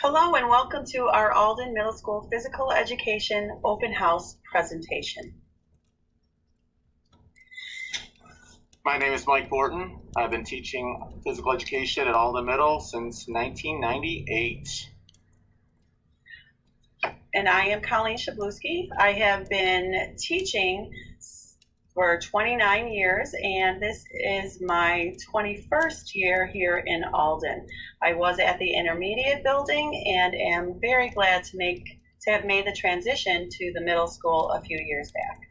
Hello and welcome to our Alden Middle School Physical Education Open House presentation. My name is Mike Borton. I've been teaching physical education at Alden Middle since 1998. And I am Colleen Shabluski. I have been teaching for 29 years, and this is my 21st year here in Alden. I was at the intermediate building and am very glad to have made the transition to the middle school a few years back.